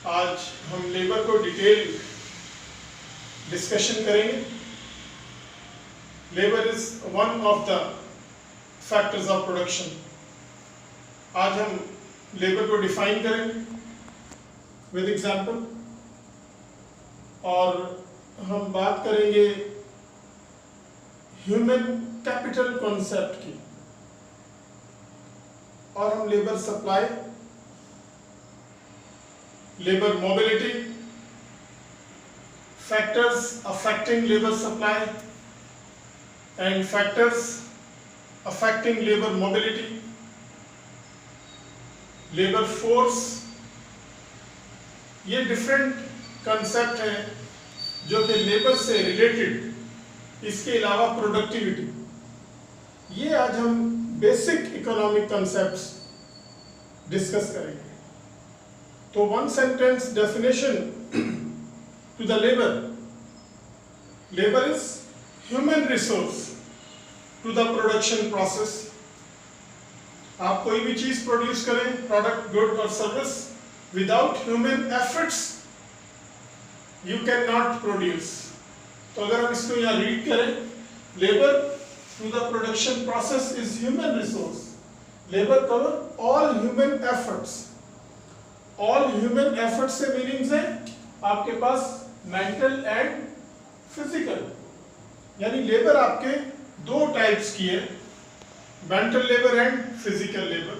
आज हम लेबर को डिटेल डिस्कशन करेंगे। Labour is one of the factors of production. आज हम लेबर को डिफाइन करेंगे विद एग्जांपल, और हम बात करेंगे ह्यूमन कैपिटल कॉन्सेप्ट की, और हम labour supply, labour mobility, factors affecting labour supply and factors affecting labour mobility, labour force, ये डिफरेंट कंसेप्ट हैं जो कि लेबर से रिलेटेड। इसके अलावा प्रोडक्टिविटी, ये आज हम बेसिक इकोनॉमिक कंसेप्ट्स डिस्कस करेंगे। तो one sentence definition to the labour: labour is human resource to the production process. आप कोई भी चीज प्रोड्यूस करें, प्रोडक्ट, गुड और service, without human efforts you can not produce. तो अगर हम इसको यहाँ रीड करें, labour through the production process is human resource. Labour cover all human efforts. All human efforts से मीनिंग्स है आपके पास मेंटल एंड फिजिकल, यानी लेबर आपके दो टाइप्स की है, mental labour and physical labour.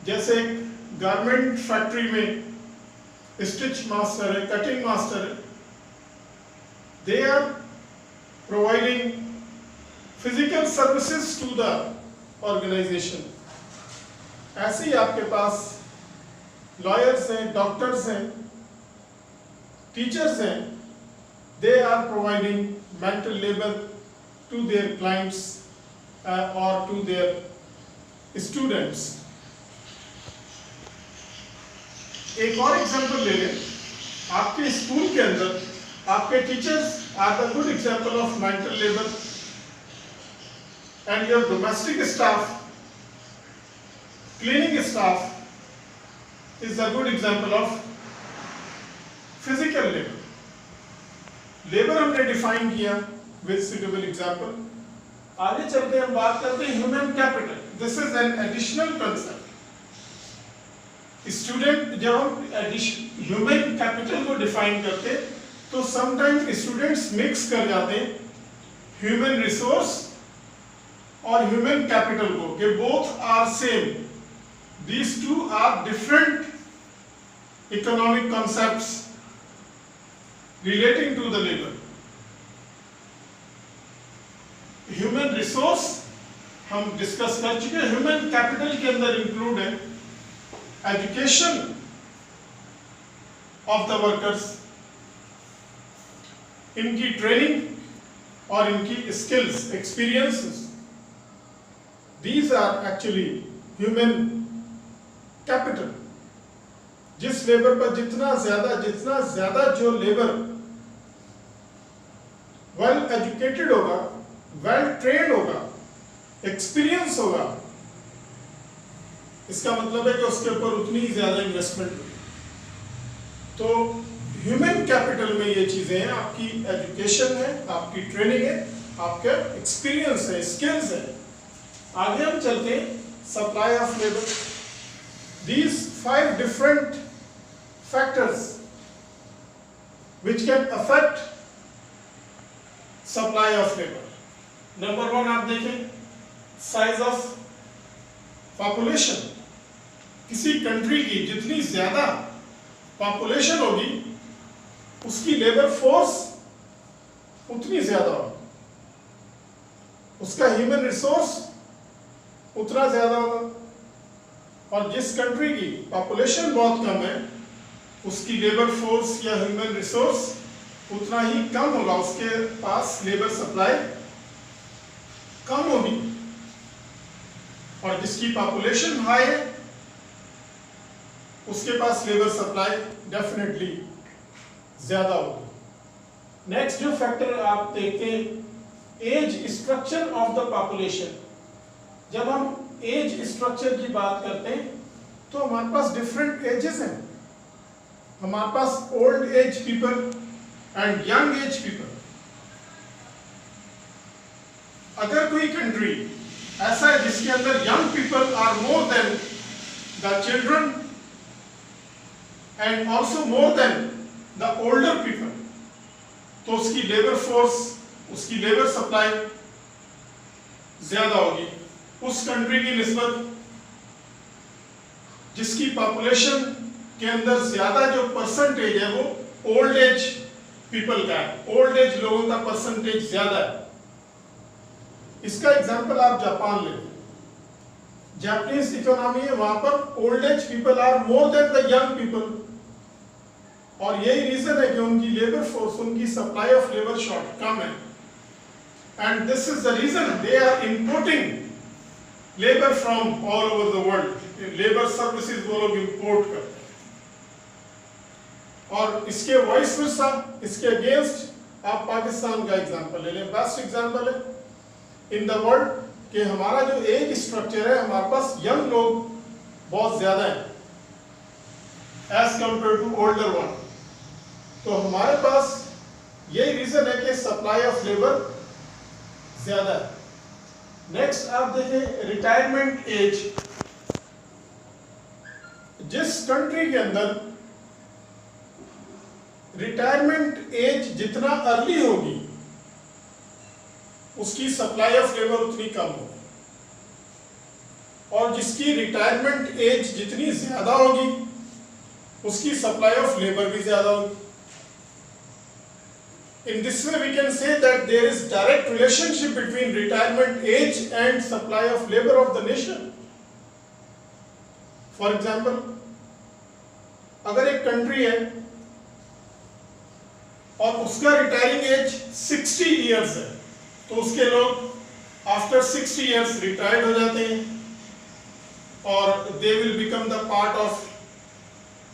जैसे एक गारमेंट फैक्ट्री में स्टिच मास्टर है, कटिंग मास्टर है, they are providing physical services to the organisation. ऐसे ही आपके पास लॉयर्स हैं, डॉक्टर्स हैं, टीचर्स हैं, they are providing mental labour to their clients और टू देयर स्टूडेंट्स। एक और एग्जांपल ले लें, आपके स्कूल के अंदर आपके teachers are the good example of mental labour, and your domestic staff, cleaning staff is a good example of physical labor. Labour हमने डिफाइन किया with suitable example। आगे चलते हम बात करते हैं human capital. This is an additional concept. Student, जब हम ह्यूमन कैपिटल को डिफाइन करते तो समटाइम्स स्टूडेंट्स मिक्स कर जाते हैं ह्यूमन रिसोर्स और ह्यूमन कैपिटल को, कि both are same. These two are different economic concepts relating to the labor. Human resource हम डिस्कस कर चुके हैं। ह्यूमन कैपिटल के अंदर इंक्लूड है एजुकेशन ऑफ द वर्कर्स, इनकी ट्रेनिंग और इनकी skills, experiences. These are actually human capital. जिस लेबर पर जितना ज्यादा जो लेबर वेल एजुकेटेड होगा, वेल ट्रेन्ड होगा, एक्सपीरियंस होगा, इसका मतलब है कि उसके ऊपर उतनी ही ज्यादा इन्वेस्टमेंट होगी। तो ह्यूमन कैपिटल में ये चीजें हैं, आपकी एजुकेशन है, आपकी ट्रेनिंग है, आपका एक्सपीरियंस है, स्किल्स है। आगे हम चलते हैं supply of labour. These 5 different factors which can affect supply of labor. Number 1 आप देखें, size of population। किसी कंट्री की जितनी ज्यादा पॉपुलेशन होगी उसकी लेबर फोर्स उतनी ज्यादा होगी, उसका ह्यूमन रिसोर्स उतना ज्यादा होगा। और जिस कंट्री की पॉपुलेशन बहुत कम है उसकी लेबर फोर्स या ह्यूमन रिसोर्स उतना ही कम होगा, उसके पास लेबर सप्लाई कम होगी। और जिसकी पॉपुलेशन हाई है उसके पास लेबर सप्लाई डेफिनेटली ज्यादा होगी। नेक्स्ट जो फैक्टर आप देखते हैं, age structure of the population. जब हम एज स्ट्रक्चर की बात करते हैं तो हमारे पास डिफरेंट एजेस हैं। हमारे पास old age people and young age people. अगर कोई कंट्री ऐसा है जिसके अंदर young people are more than the children and also more than the older people, तो उसकी लेबर फोर्स, उसकी लेबर सप्लाई ज्यादा होगी उस कंट्री की निस्बत जिसकी पॉपुलेशन के अंदर ज्यादा जो परसेंटेज है वो ओल्ड एज पीपल का है, ओल्ड एज लोगों का परसेंटेज ज्यादा है। इसका एग्जांपल आप जापान ले, जापानीज इकोनॉमी है, वहां पर old age people are more than the young people, और यही रीजन है कि उनकी लेबर फोर्स, उनकी supply of labour short come है, and this is the reason they are importing labour from all over the world. Labour services वो लोग import करते हैं। और इसके वाइस वर्सा, इसके अगेंस्ट आप पाकिस्तान का एग्जांपल ले लें, बेस्ट एग्जांपल है इन द वर्ल्ड कि हमारा जो एज स्ट्रक्चर है, हमारे पास यंग लोग बहुत ज्यादा है as compare to older one. तो हमारे पास यही रीजन है कि सप्लाई ऑफ लेबर ज्यादा है। नेक्स्ट आप देखें रिटायरमेंट एज। जिस कंट्री के अंदर रिटायरमेंट एज जितना अर्ली होगी उसकी सप्लाई ऑफ लेबर उतनी कम होगी, और जिसकी रिटायरमेंट एज जितनी ज्यादा होगी उसकी सप्लाई ऑफ लेबर भी ज्यादा होगी। In this way we can say that there is direct relationship between retirement age and supply of labor of the nation. For example, अगर एक कंट्री है और उसका रिटायरिंग एज 60 इयर्स है, तो उसके लोग आफ्टर 60 इयर्स रिटायर्ड हो जाते हैं और they will become the part of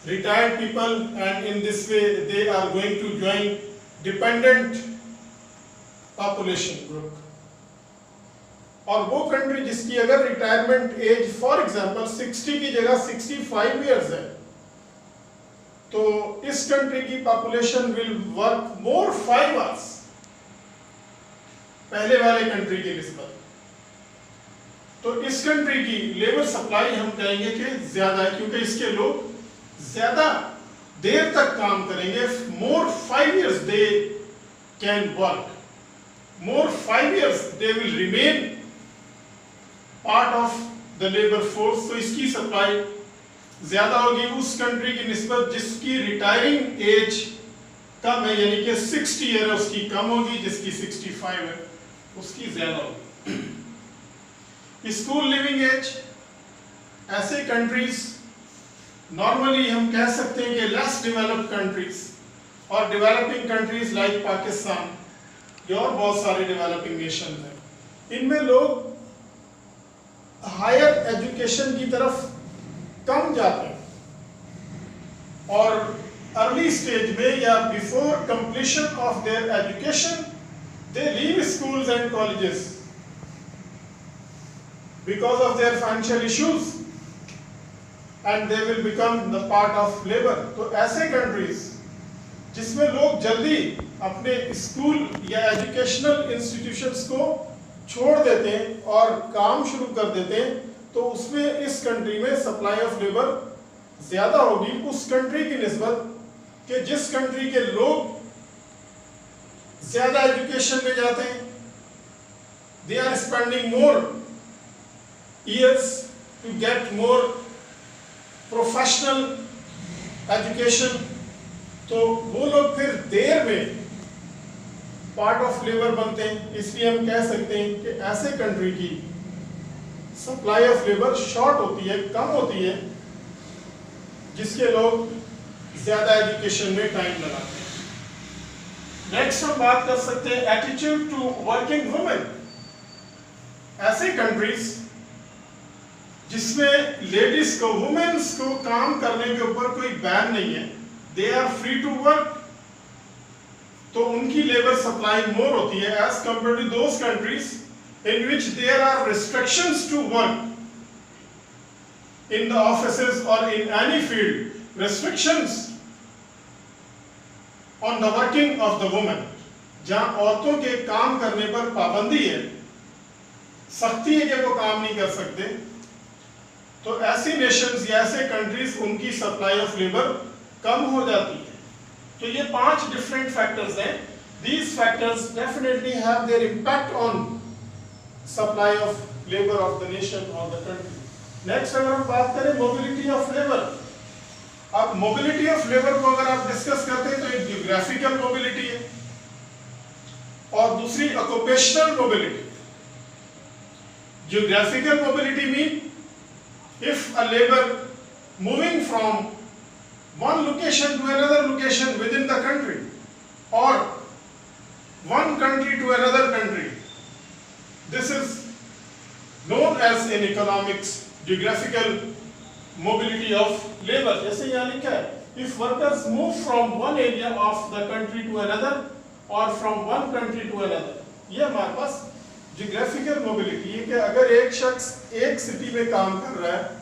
retired people, and in this way they are going to join dependent population group. और वो कंट्री जिसकी अगर रिटायरमेंट एज फॉर एग्जांपल 60 की जगह 65 इयर्स है, तो इस कंट्री की population will work more 5 hours पहले वाले कंट्री की निस्बत। तो इस कंट्री की लेबर सप्लाई हम कहेंगे कि ज्यादा है, क्योंकि इसके लोग ज्यादा देर तक काम करेंगे। मोर 5 years they can work, more 5 years they will remain part of the labor force। तो इसकी सप्लाई ज्यादा होगी उस कंट्री की निस्बत जिसकी रिटायरिंग एज कम है, यानी कि 60 ईयर है उसकी कम होगी, जिसकी 65 है उसकी ज्यादा होगी। स्कूल लिविंग एज, ऐसे कंट्रीज नॉर्मली हम कह सकते हैं कि लेस डेवलप्ड कंट्रीज और डेवलपिंग कंट्रीज लाइक पाकिस्तान या और बहुत सारे डेवलपिंग नेशन हैं, इनमें लोग हायर एजुकेशन की तरफ कम जाते हैं और अर्ली स्टेज में या before completion of their education they leave schools and colleges because of their financial issues and they will become the part of labor। तो ऐसे कंट्रीज जिसमें लोग जल्दी अपने स्कूल या एजुकेशनल इंस्टीट्यूशंस को छोड़ देते हैं और काम शुरू कर देते हैं, तो उसमें इस कंट्री में सप्लाई ऑफ लेबर ज्यादा होगी उस कंट्री की निस्बत कि जिस कंट्री के लोग ज्यादा एजुकेशन में जाते हैं, they are spending more years to get more professional education, तो वो लोग फिर देर में पार्ट ऑफ लेबर बनते हैं। इसलिए हम कह सकते हैं कि ऐसे कंट्री की सप्लाई ऑफ लेबर शॉर्ट होती है, कम होती है, जिसके लोग ज्यादा एजुकेशन में टाइम लगाते हैं। नेक्स्ट हम बात कर सकते हैं एटीट्यूड टू वर्किंग वुमेन। ऐसे कंट्रीज जिसमें लेडीज को, वुमेन्स को काम करने के ऊपर कोई बैन नहीं है, they are free to work, तो उनकी लेबर सप्लाई मोर होती है as compare to those countries in which there are restrictions to work in the offices और in any field. Restrictions on the working of the women, जहां औरतों के काम करने पर पाबंदी है, सख्ती है कि वो काम नहीं कर सकते, तो ऐसी नेशंस या ऐसे कंट्रीज उनकी सप्लाई ऑफ लेबर कम हो जाती है। तो ये 5 डिफरेंट फैक्टर्स हैं। These factors definitely have their impact on supply of labor of the nation or the country. Next अगर हम बात करें mobility of labor, अब mobility of labor को अगर आप डिस्कस करते हैं तो एक geographical mobility है और दूसरी occupational mobility। Geographical mobility mean if a labor moving from one location to another location within the country or one country to another country, this is known as in economics geographical mobility of labor। जैसे यहाँ लिखा है, if workers move from one area of the country to another or from one country to another, ये हमारे पास geographical mobility है कि अगर एक शख्स एक सिटी में काम कर रहा है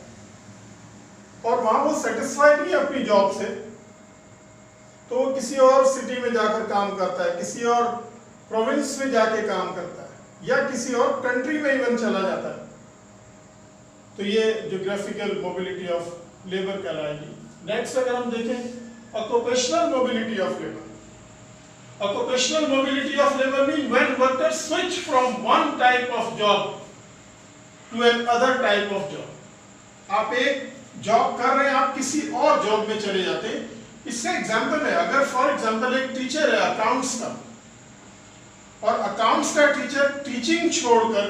और वहां वो सेटिस्फाइड नहीं अपनी जॉब से, तो वो किसी और सिटी में जाकर काम करता है, किसी और प्रोविंस में जाके काम करता है या किसी और कंट्री में इवन चला जाता है, तो ये ज्योग्राफिकल मोबिलिटी ऑफ लेबर कहलाएगी। नेक्स्ट अगर हम देखें occupational mobility of labour. Occupational mobility of labour mean when workers switch from one type of job to another type of job. आप एक जॉब कर रहे हैं, आप किसी और जॉब में चले जाते हैं। इससे एग्जांपल है, अगर फॉर एग्जांपल एक टीचर है अकाउंट्स का, और अकाउंट्स का टीचर टीचिंग छोड़कर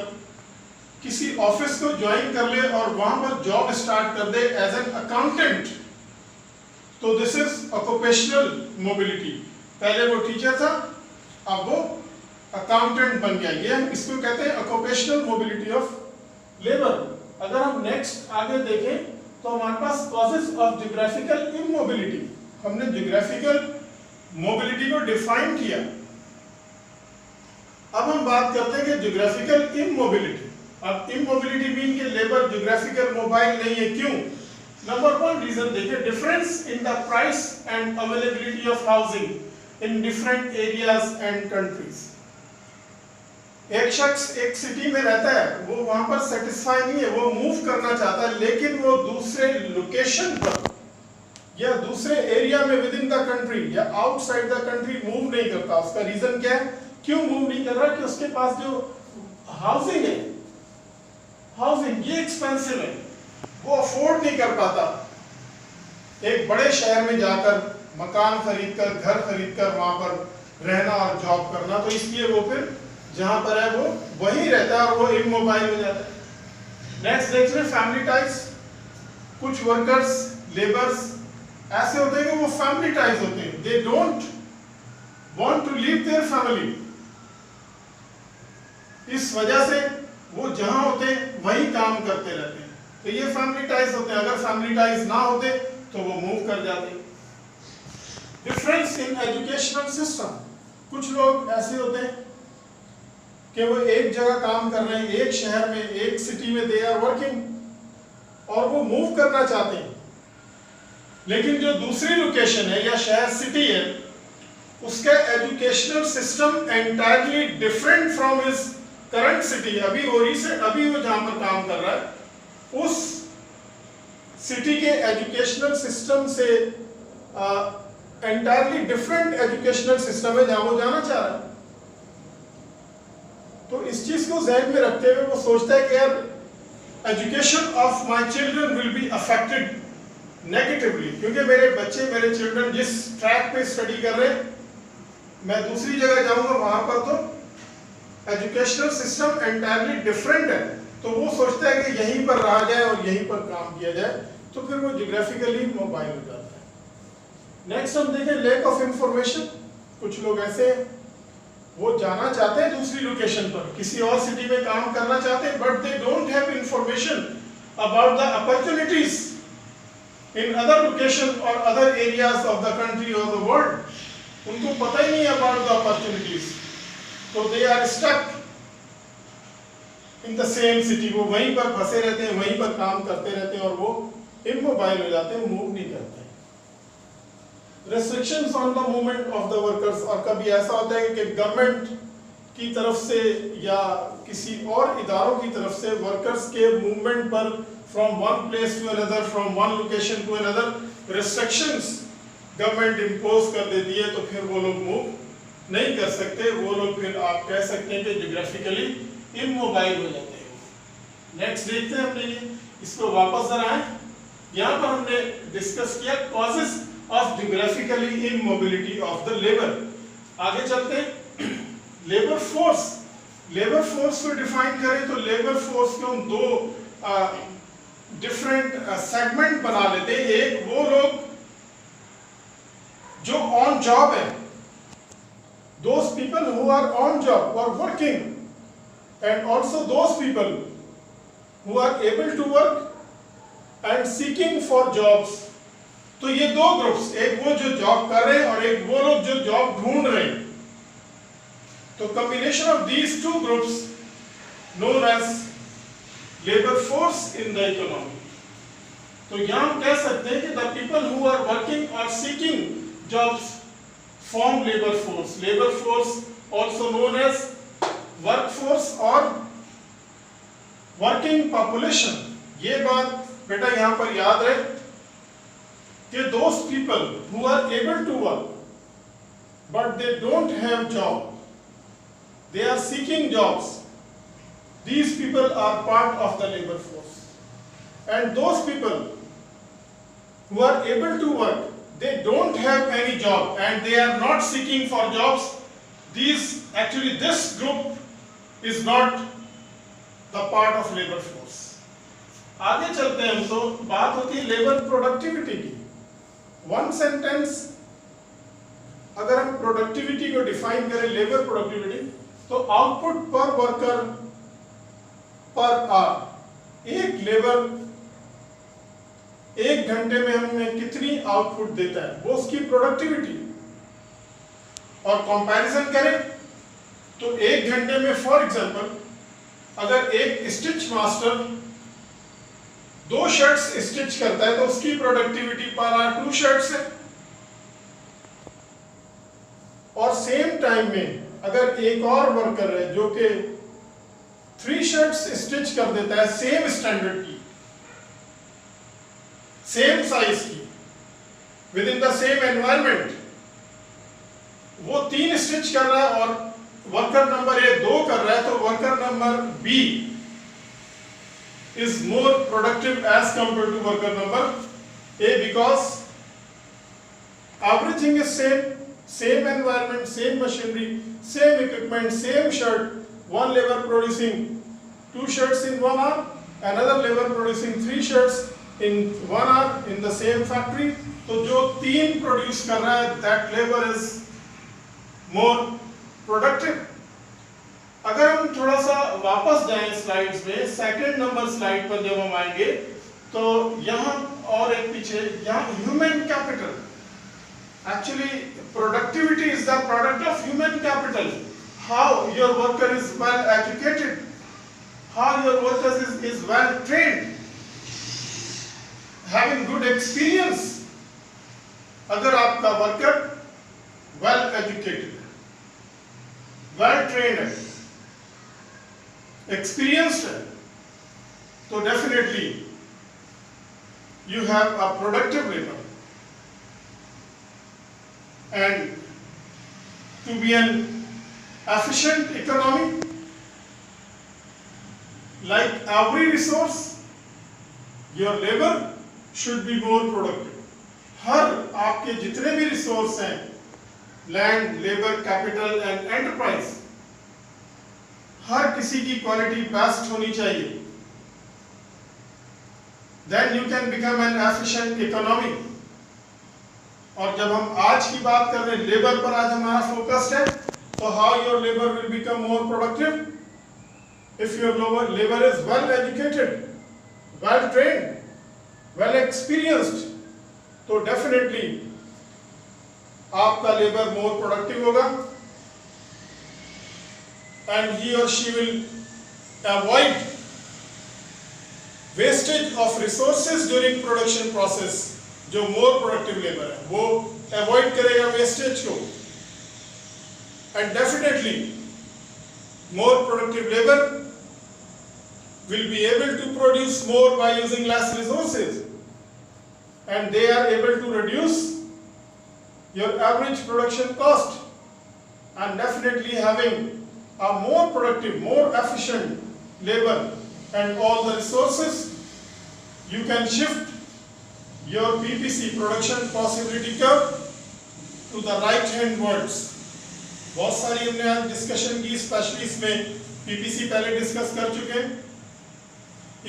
किसी ऑफिस को ज्वाइन कर ले और वहां पर जॉब स्टार्ट कर दे एज एन अकाउंटेंट, तो दिस इज ऑक्यूपेशनल मोबिलिटी। पहले वो टीचर था, अब वो अकाउंटेंट बन गया, ये हम इसको कहते हैं ऑक्यूपेशनल मोबिलिटी ऑफ लेबर। अगर हम नेक्स्ट आगे देखें तो हमारे पास कॉजेस ऑफ ज्योग्राफिकल इमोबिलिटी, हमने ज्योग्राफिकल मोबिलिटी को डिफाइन किया। अब हम बात करते हैं कि ज्योग्राफिकल इमोबिलिटी। अब इमोबिलिटी मीन के लेबर ज्योग्राफिकल मोबाइल नहीं है, क्यों? नंबर 1 रीजन देखिए, difference in the price and availability of housing in different areas and countries. एक शख्स एक सिटी में रहता है, वो वहां पर सेटिस्फाई नहीं है, वो मूव करना चाहता है, लेकिन वो दूसरे लोकेशन पर या दूसरे एरिया में विद इन द कंट्री या आउटसाइड द कंट्री मूव नहीं करता। उसका रीजन क्या है, क्यों मूव नहीं कर रहा? कि उसके पास जो हाउसिंग है, हाउसिंग ये एक्सपेंसिव है, वो अफोर्ड नहीं कर पाता एक बड़े शहर में जाकर मकान खरीदकर, घर खरीदकर वहां पर रहना और जॉब करना। तो इसलिए वो फिर जहां पर है वो वहीं रहता है और वो इमोबाइल हो जाता है। नेक्स्ट देखते हैं फैमिली टाइज। कुछ वर्कर्स, लेबर्स ऐसे होते हैं कि वो फैमिली टाइज होते हैं, they don't want to leave their family. इस वजह से वो जहां होते हैं वहीं काम करते रहते हैं, तो ये फैमिली टाइज होते हैं। अगर फैमिली टाइज ना होते तो वो मूव कर जाते हैं। डिफरेंस इन एजुकेशनल सिस्टम, कुछ लोग ऐसे होते हैं कि वो एक जगह काम कर रहे हैं, एक शहर में, एक सिटी में, दे आर वर्किंग और वो मूव करना चाहते हैं, लेकिन जो दूसरी लोकेशन है या शहर, सिटी है, उसका educational system entirely different from his current city. अभी वो जहां पर काम कर रहा है, उस सिटी के एजुकेशनल सिस्टम से एंटायरली डिफरेंट एजुकेशनल सिस्टम है जहां वो जाना चाह रहा है। तो इस चीज को ध्यान में रखते हुए वो सोचता है कि यार education of my children will be affected negatively, क्योंकि मेरे बच्चे, मेरे चिल्ड्रन जिस ट्रैक पे स्टडी कर रहे हैं, मैं दूसरी जगह जाऊंगा, वहां पर तो एजुकेशनल सिस्टम एंटायरली डिफरेंट है, तो वो सोचता है कि यहीं पर रहा जाए और यहीं पर काम किया जाए, तो फिर वो ज्योग्राफिकली मोबाइल हो जाता है। नेक्स्ट हम देखें लैक ऑफ इंफॉर्मेशन। कुछ लोग ऐसे हैं, वो जाना चाहते हैं दूसरी लोकेशन पर, किसी और सिटी में काम करना चाहते हैं, but they don't have information about the opportunities in other location और other areas of the country और द वर्ल्ड। उनको पता ही नहीं अबाउट द अपॉर्चुनिटीज, तो they are stuck in the same city. वो वहीं पर फंसे रहते हैं, वहीं पर काम करते रहते हैं और वो इमोबाइल हो जाते हैं, मूव नहीं करते। restrictions on the movement of the workers, और कभी ऐसा होता है कि गवर्नमेंट की तरफ से या किसी और इदारों की तरफ से वर्कर्स के मूवमेंट पर from one place to another, from one location to another restrictions government impose कर देती है, तो फिर वो लोग मूव नहीं कर सकते, वो लोग फिर आप कह सकते हैं कि जियोग्राफिकली इमोबाइल हो जाते हैं। नेक्स्ट देखते हैं हमने इसको वापस जरा आए, यहाँ पर हमने डिस्कस किया causes of geographically immobility of the labour. आगे चलते हैं लेबर फोर्स। लेबर फोर्स को डिफाइन करें तो लेबर फोर्स को हम दो डिफरेंट सेगमेंट बना लेते हैं। एक वो लोग जो ऑन जॉब है, those people who are on job or working, and also those people who are able to work and seeking for jobs। तो ये दो ग्रुप्स, एक वो जो जॉब कर रहे हैं और एक वो लोग जो जॉब ढूंढ रहे हैं, तो combination of these two groups known as labor force in the economy। तो यहाँ हम कह सकते हैं कि the people who are working or seeking jobs form labor force। labor force also known as workforce or working population। ये बात बेटा यहाँ पर याद रहे कि those people who are able to work but they don't have job, they are seeking jobs, these people are part of the labor force। and those people who are able to work, they don't have any job and they are not seeking for jobs, this group is not the part of labor force। आगे चलते हैं हम, तो बात होती है labour productivity की। One sentence अगर हम प्रोडक्टिविटी को डिफाइन करें, लेबर प्रोडक्टिविटी, तो आउटपुट पर वर्कर पर आवर। एक लेबर एक घंटे में हमें कितनी आउटपुट देता है, वो उसकी प्रोडक्टिविटी। और कंपैरिजन करें तो एक घंटे में फॉर एग्जांपल अगर एक स्टिच मास्टर 2 शर्ट्स स्टिच करता है तो उसकी प्रोडक्टिविटी पर आवर 2 शर्ट्स है। और सेम टाइम में अगर एक और वर्कर है जो कि 3 शर्ट्स स्टिच कर देता है सेम स्टैंडर्ड की, सेम साइज की, with in the same environment, वो 3 स्टिच कर रहा है और वर्कर नंबर ए 2 कर रहा है, तो worker number B is more productive as compared to worker number A because everything is same environment, same machinery, same equipment, same shirt, one labor producing 2 shirts in 1 hour, another labor producing 3 shirts in 1 hour in the same factory। तो जो 3 produce कर रहा है that labor is more productive। अगर हम थोड़ा सा वापस जाएं स्लाइड्स में, सेकंड नंबर स्लाइड पर जब हम आएंगे तो यहाँ और एक पीछे, यहाँ human capital. Actually productivity is the product of human capital. How your worker is well educated, how your worker is well trained, having good experience. अगर आपका वर्कर वेल एजुकेटेड है, वेल ट्रेन्ड है, experienced है, तो definitely you have a productive labor। and to be an efficient economy, like every resource, your labor should be more productive। हर आपके जितने भी resource हैं, land, labour, capital and enterprise, हर किसी की क्वालिटी बेस्ट होनी चाहिए। Then you can become an efficient economy। और जब हम आज की बात कर रहे हैं, लेबर पर आज हमारा फोकस है, तो how your labor will become more productive? If your labor is well educated, well trained, well experienced, तो definitely आपका लेबर more productive होगा and he or she will avoid wastage of resources during production process। जो more productive labour है वो avoid करेगा wastage को, and definitely more productive labour will be able to produce more by using less resources, and they are able to reduce your average production cost, and definitely having a more productive, more efficient labor and all the resources, you can shift your PPC production possibility curve to the right hand words. बहुत सारी हमने आज discussion की, specially इसमें PPC पहले discuss कर चुके हैं,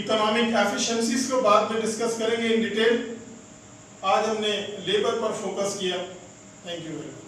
इकोनॉमिक एफिशिएंसीज को बाद में डिस्कस करेंगे इन डिटेल। आज हमने लेबर पर फोकस किया। Thank you very much.